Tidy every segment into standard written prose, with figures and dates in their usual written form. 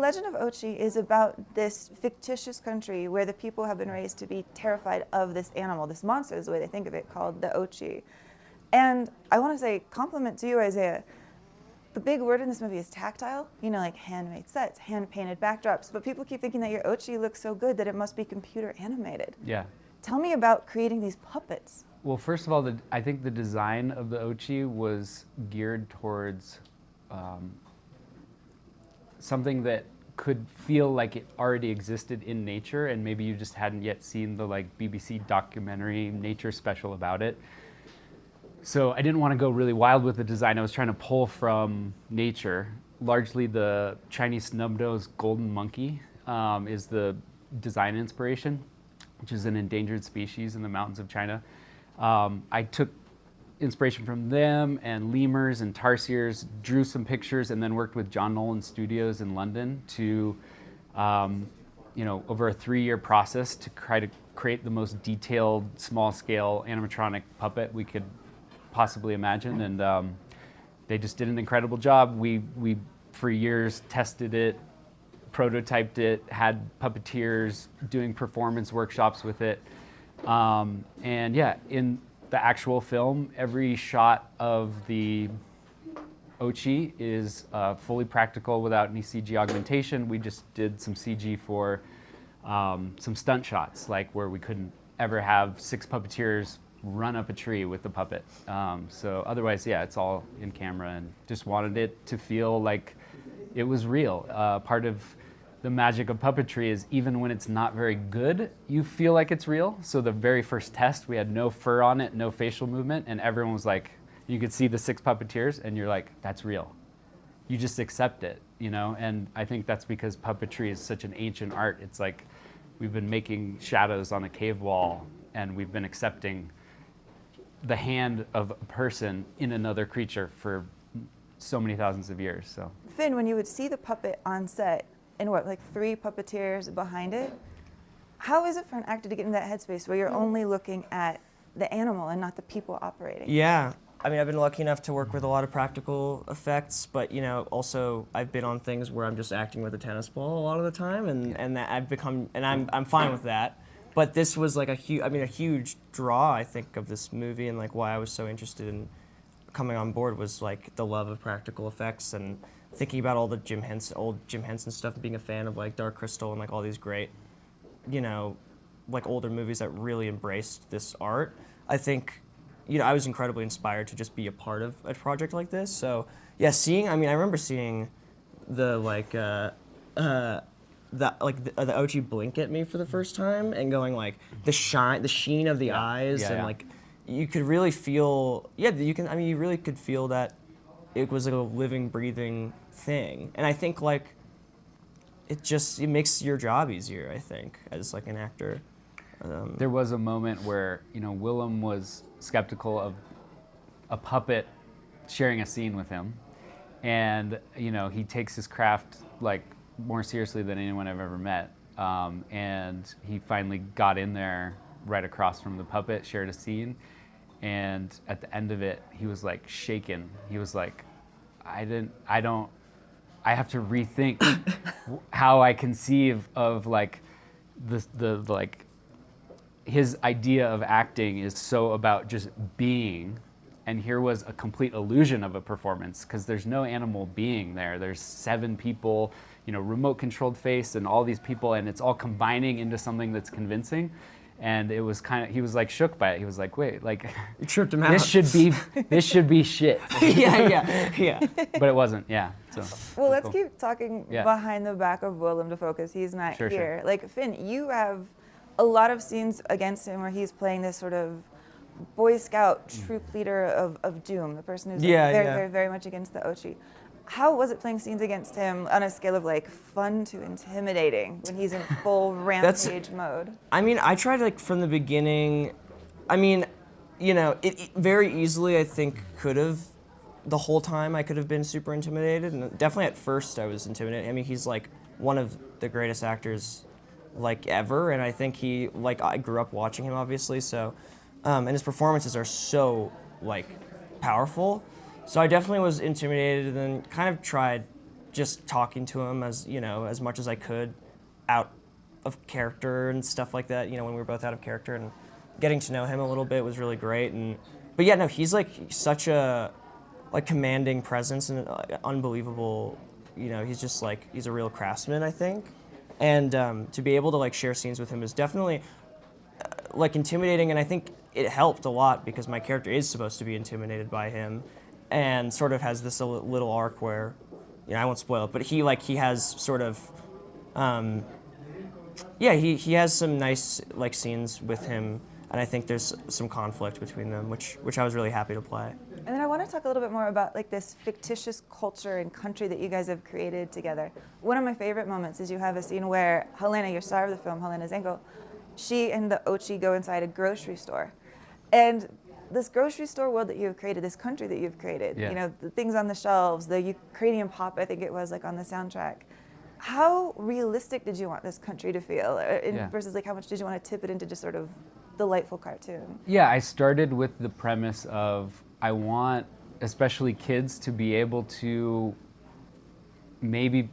Legend of Ochi is about this fictitious country where the people have been raised to be terrified of this animal, this monster is the way they think of it, called the Ochi. And I want to say compliment to you, Isaiah. The big word in this movie is tactile, you know, like handmade sets, hand-painted backdrops, but people keep thinking that your Ochi looks so good that it must be computer animated. Yeah. Tell me about creating these puppets. Well, first of all, I think the design of the Ochi was geared towards something that could feel like it already existed in nature, and maybe you just hadn't yet seen the like BBC documentary nature special about it. So I didn't want to go really wild with the design. I was trying to pull from nature. Largely the Chinese snub-nosed golden monkey is the design inspiration, which is an endangered species in the mountains of China. I took inspiration from them and lemurs and tarsiers, drew some pictures, and then worked with John Nolan Studios in London to, over a 3-year process to try to create the most detailed, small-scale animatronic puppet we could possibly imagine. And they just did an incredible job. We for years tested it, prototyped it, had puppeteers doing performance workshops with it. And yeah, in the actual film, every shot of the Ochi is fully practical without any CG augmentation. We just did some CG for some stunt shots, like where we couldn't ever have 6 puppeteers run up a tree with the puppet. So otherwise, yeah, it's all in camera, and just wanted it to feel like it was real. Part of the magic of puppetry is even when it's not very good, you feel like it's real. So the very first test, we had no fur on it, no facial movement, and everyone was like, you could see the 6 puppeteers, and you're like, that's real. You just accept it, you know? And I think that's because puppetry is such an ancient art. It's like we've been making shadows on a cave wall, and we've been accepting the hand of a person in another creature for so many thousands of years. So Finn, when you would see the puppet on set, and what, like 3 puppeteers behind it, how is it for an actor to get in that headspace where you're only looking at the animal and not the people operating? Yeah, I mean, I've been lucky enough to work with a lot of practical effects, but you know, also I've been on things where I'm just acting with a tennis ball a lot of the time, and that I've become, and I'm fine with that. But this was like a huge draw, I think, of this movie, and like why I was so interested in coming on board was like the love of practical effects and thinking about all the old Jim Henson stuff, and being a fan of like Dark Crystal and like all these great, you know, like older movies that really embraced this art. I think, you know, I was incredibly inspired to just be a part of a project like this. So yeah, I remember seeing the the Ochi blink at me for the first time and going like the sheen of the eyes, and like you could really feel, you really could feel that it was like a living, breathing thing. And I think like it makes your job easier, I think, as like an actor. There was a moment where, you know, Willem was skeptical of a puppet sharing a scene with him, and you know, he takes his craft like more seriously than anyone I've ever met, and he finally got in there right across from the puppet, shared a scene, and at the end of it, he was like shaken. He was like, I have to rethink how I conceive of like the like, his idea of acting is so about just being, and here was a complete illusion of a performance because there's no animal being there. There's 7 people, you know, remote controlled face and all these people, and it's all combining into something that's convincing. And it was he was like shook by it. He was like, wait, like, you tripped him out. This should be shit. yeah. But it wasn't, yeah. So, well, let's keep talking behind the back of Willem Dafoe because he's not here. Sure. Like, Finn, you have a lot of scenes against him where he's playing this sort of Boy Scout troop leader of doom, the person who's very, very much against the Ochi. How was it playing scenes against him on a scale of like fun to intimidating when he's in full rampage mode? I mean, I tried like from the beginning. I mean, you know, it very easily I think the whole time I could have been super intimidated, and definitely at first I was intimidated. I mean, he's like one of the greatest actors like ever, and I think I grew up watching him obviously, so and his performances are so like powerful. So I definitely was intimidated, and then kind of tried just talking to him as as much as I could, out of character and stuff like that. When we were both out of character, and getting to know him a little bit was really great. But yeah, no, he's like such a commanding presence and unbelievable. He's just he's a real craftsman, I think. And to be able to share scenes with him is definitely intimidating, and I think it helped a lot because my character is supposed to be intimidated by him, and sort of has this little arc where, I won't spoil it, but he has sort of, he has some nice scenes with him, and I think there's some conflict between them, which I was really happy to play. And then I want to talk a little bit more about this fictitious culture and country that you guys have created together. One of my favorite moments is you have a scene where Helena, your star of the film, Helena Zenko, she and the Ochi go inside a grocery store. And this grocery store world that you have created, this country that you've created, the things on the shelves, the Ukrainian pop, I think it was, on the soundtrack. How realistic did you want this country to feel? Versus how much did you want to tip it into just sort of delightful cartoon? Yeah, I started with the premise of I want especially kids to be able to maybe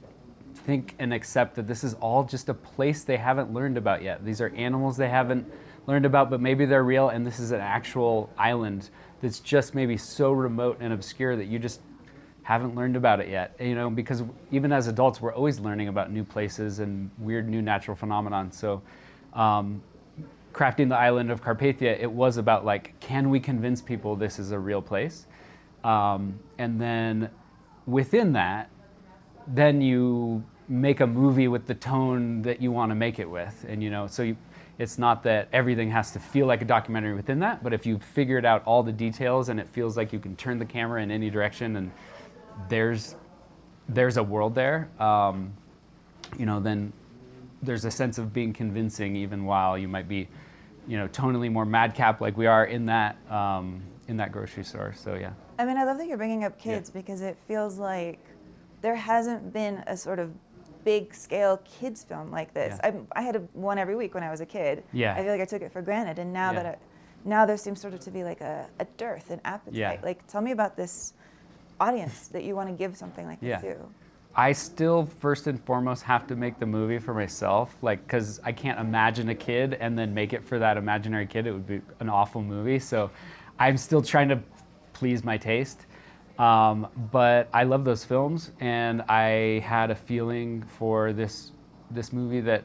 think and accept that this is all just a place they haven't learned about yet. These are animals they haven't learned about, but maybe they're real, and this is an actual island that's just maybe so remote and obscure that you just haven't learned about it yet. Because even as adults, we're always learning about new places and weird new natural phenomenon. So crafting the island of Carpathia, it was about can we convince people this is a real place? And then within that, then you make a movie with the tone that you want to make it with. And it's not that everything has to feel like a documentary within that, but if you figured out all the details and it feels like you can turn the camera in any direction and there's a world there, then there's a sense of being convincing even while you might be, tonally more madcap like we are in that grocery store. So yeah. I mean, I love that you're bringing up kids because it feels like there hasn't been a sort of big scale kids film like this. I had one every week when I was a kid. Yeah. I feel like I took it for granted, and now now there seems sort of to be a dearth, an appetite. Yeah. Tell me about this audience that you want to give something like this to. I still first and foremost have to make the movie for myself, because I can't imagine a kid and then make it for that imaginary kid. It would be an awful movie. So I'm still trying to please my taste. But I love those films, and I had a feeling for this movie that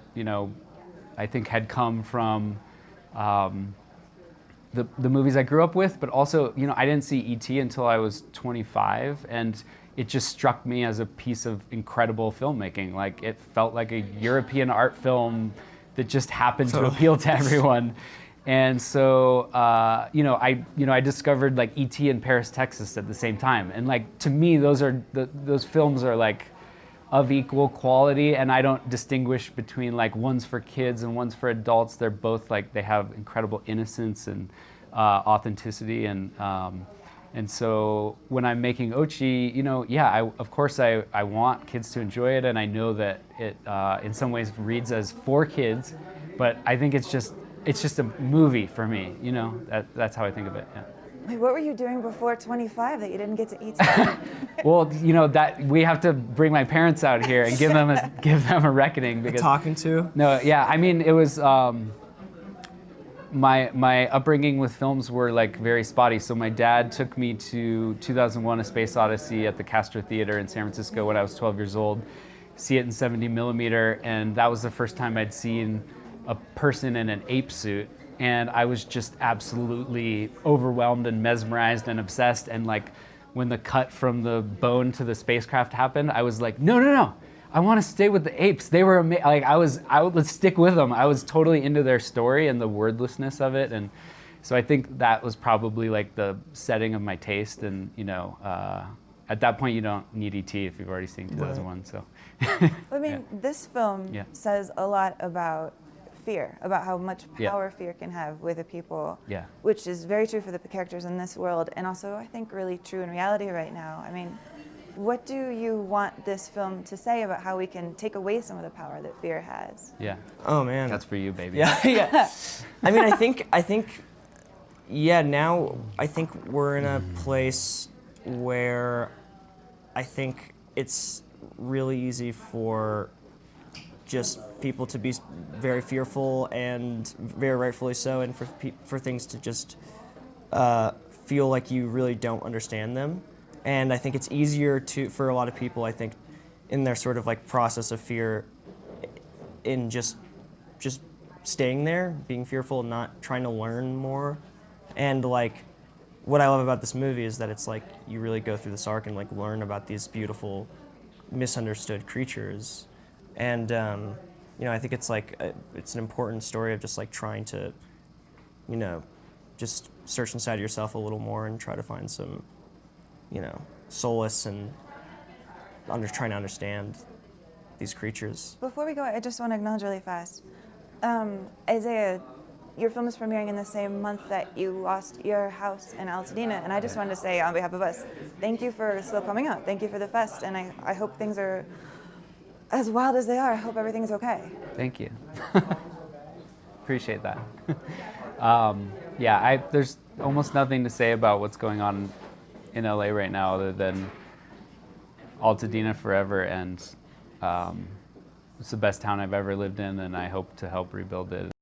I think had come from the movies I grew up with, but also I didn't see E.T. until I was 25, and it just struck me as a piece of incredible filmmaking. It felt like a European art film that just happened to appeal to everyone. And so, I discovered E.T. in Paris, Texas at the same time. And to me, those films are of equal quality, and I don't distinguish between one's for kids and one's for adults. They're both they have incredible innocence and authenticity. And so when I'm making Ochi, of course I want kids to enjoy it, and I know that it in some ways reads as for kids, but I think it's just a movie for me, that's how I think of it, yeah. Wait, what were you doing before 25 that you didn't get to eat? Well, that we have to bring my parents out here and give them a reckoning. Because talking to? No, yeah, I mean, it was, my upbringing with films were very spotty. So my dad took me to 2001: A Space Odyssey at the Castro Theater in San Francisco when I was 12 years old, see it in 70 millimeter, and that was the first time I'd seen a person in an ape suit, and I was just absolutely overwhelmed and mesmerized and obsessed. And when the cut from the bone to the spacecraft happened, I was like, no, I want to stay with the apes. They were amazing. Let's stick with them. I was totally into their story and the wordlessness of it, and so I think that was probably the setting of my taste. And at that point, you don't need E.T. if you've already seen 2001. So, I mean, this film says a lot about fear, about how much power fear can have with a people, which is very true for the characters in this world, and also I think really true in reality right now. I mean, what do you want this film to say about how we can take away some of the power that fear has? Yeah. Oh man. That's for you, baby. Yeah. I mean, I think now I think we're in a place where I think it's really easy for just people to be very fearful, and very rightfully so, and for things to just feel like you really don't understand them. And I think it's easier for a lot of people, I think, in their sort of like process of fear, in just staying there, being fearful, and not trying to learn more. And like, what I love about this movie is that it's like you really go through this arc and like learn about these beautiful, misunderstood creatures. And you know, I think it's like it's an important story of just like trying to, you know, just search inside yourself a little more and try to find some, you know, solace and trying to understand these creatures. Before we go, I just want to acknowledge really fast. Isaiah, your film is premiering in the same month that you lost your house in Altadena, and I just wanted to say on behalf of us, thank you for still coming out. Thank you for the fest, and I hope things are as wild as they are. I hope everything's okay. Thank you. Appreciate that. Yeah, there's almost nothing to say about what's going on in LA right now other than Altadena forever, and it's the best town I've ever lived in, and I hope to help rebuild it.